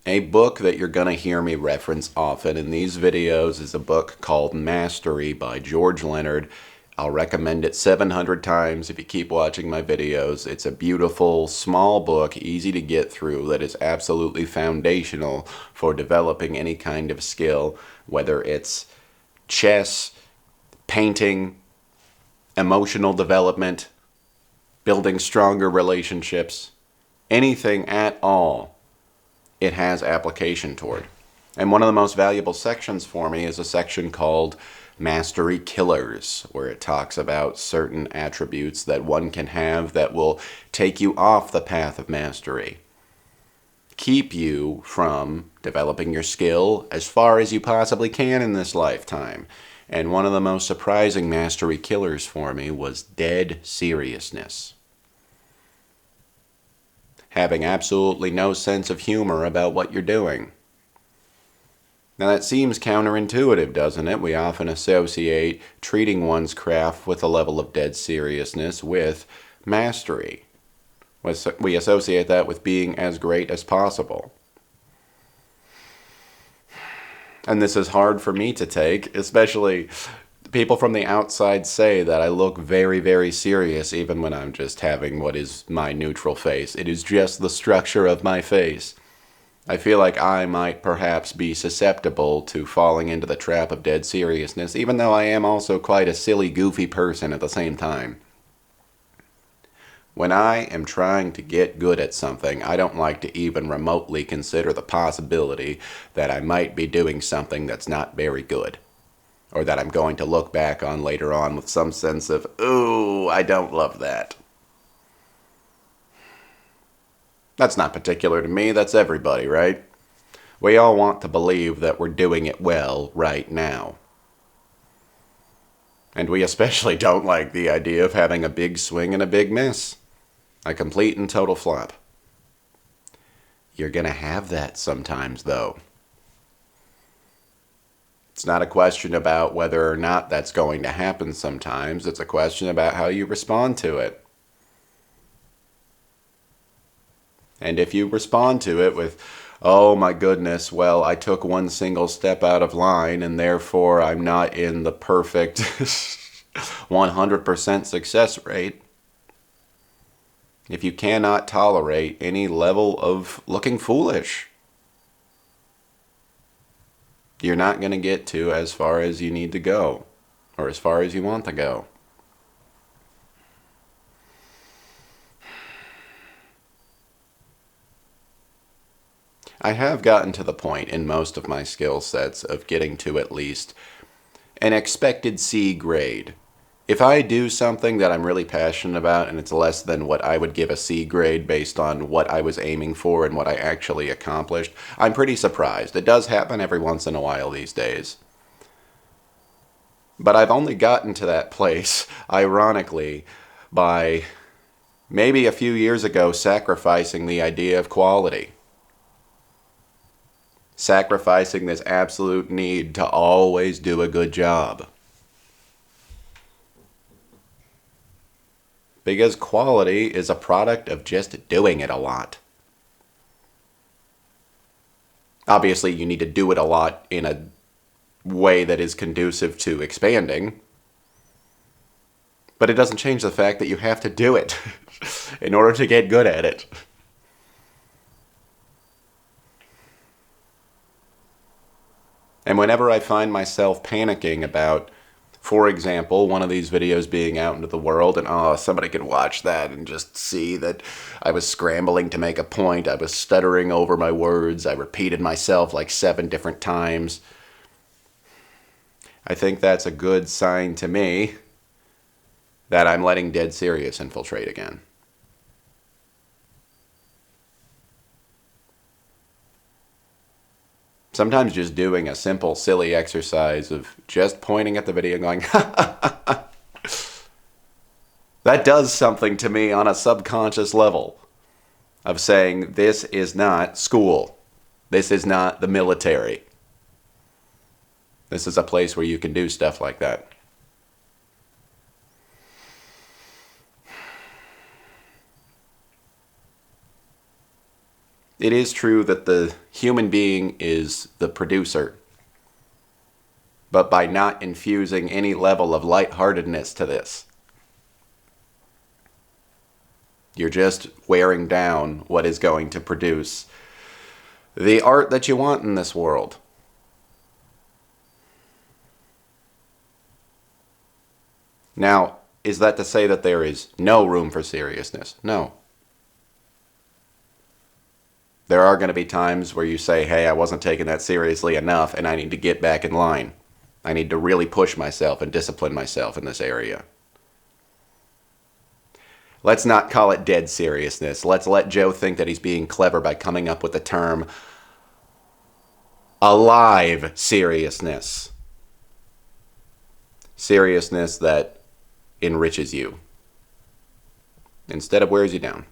A book that you're going to hear me reference often in these videos is a book called Mastery by George Leonard. I'll recommend it 700 times if you keep watching my videos. It's a beautiful, small book, easy to get through, that is absolutely foundational for developing any kind of skill, whether it's chess, painting, emotional development, building stronger relationships, anything at all. It has application toward. And one of the most valuable sections for me is a section called Mastery Killers, where it talks about certain attributes that one can have that will take you off the path of mastery, keep you from developing your skill as far as you possibly can in this lifetime. And one of the most surprising mastery killers for me was dead seriousness. Having absolutely no sense of humor about what you're doing. Now that seems counterintuitive, doesn't it? We often associate treating one's craft with a level of dead seriousness with mastery. We associate that with being as great as possible. And this is hard for me to take, especially people from the outside say that I look very, very serious even when I'm just having what is my neutral face. It is just the structure of my face. I feel like I might perhaps be susceptible to falling into the trap of dead seriousness, even though I am also quite a silly, goofy person at the same time. When I am trying to get good at something, I don't like to even remotely consider the possibility that I might be doing something that's not very good, or that I'm going to look back on later on with some sense of, ooh, I don't love that. That's not particular to me, that's everybody, right? We all want to believe that we're doing it well right now. And we especially don't like the idea of having a big swing and a big miss. A complete and total flop. You're gonna have that sometimes, though. It's not a question about whether or not that's going to happen sometimes. It's a question about how you respond to it. And if you respond to it with, oh my goodness, well, I took one single step out of line and therefore I'm not in the perfect 100% success rate. If you cannot tolerate any level of looking foolish, you're not going to get to as far as you need to go, or as far as you want to go. I have gotten to the point in most of my skill sets of getting to at least an expected C grade. If I do something that I'm really passionate about and it's less than what I would give a C grade based on what I was aiming for and what I actually accomplished, I'm pretty surprised. It does happen every once in a while these days. But I've only gotten to that place, ironically, by maybe a few years ago sacrificing the idea of quality. Sacrificing this absolute need to always do a good job. Because quality is a product of just doing it a lot. Obviously, you need to do it a lot in a way that is conducive to expanding. But it doesn't change the fact that you have to do it in order to get good at it. And whenever I find myself panicking about, for example, one of these videos being out into the world and, oh, somebody could watch that and just see that I was scrambling to make a point, I was stuttering over my words, I repeated myself like 7 different times. I think that's a good sign to me that I'm letting dead serious infiltrate again. Sometimes just doing a simple, silly exercise of just pointing at the video and going, that does something to me on a subconscious level of saying, this is not school. This is not the military. This is a place where you can do stuff like that. It is true that the human being is the producer, but by not infusing any level of lightheartedness to this, you're just wearing down what is going to produce the art that you want in this world. Now, is that to say that there is no room for seriousness? No. There are going to be times where you say, hey, I wasn't taking that seriously enough and I need to get back in line. I need to really push myself and discipline myself in this area. Let's not call it dead seriousness. Let's let Joe think that he's being clever by coming up with the term alive seriousness. Seriousness that enriches you instead of wears you down.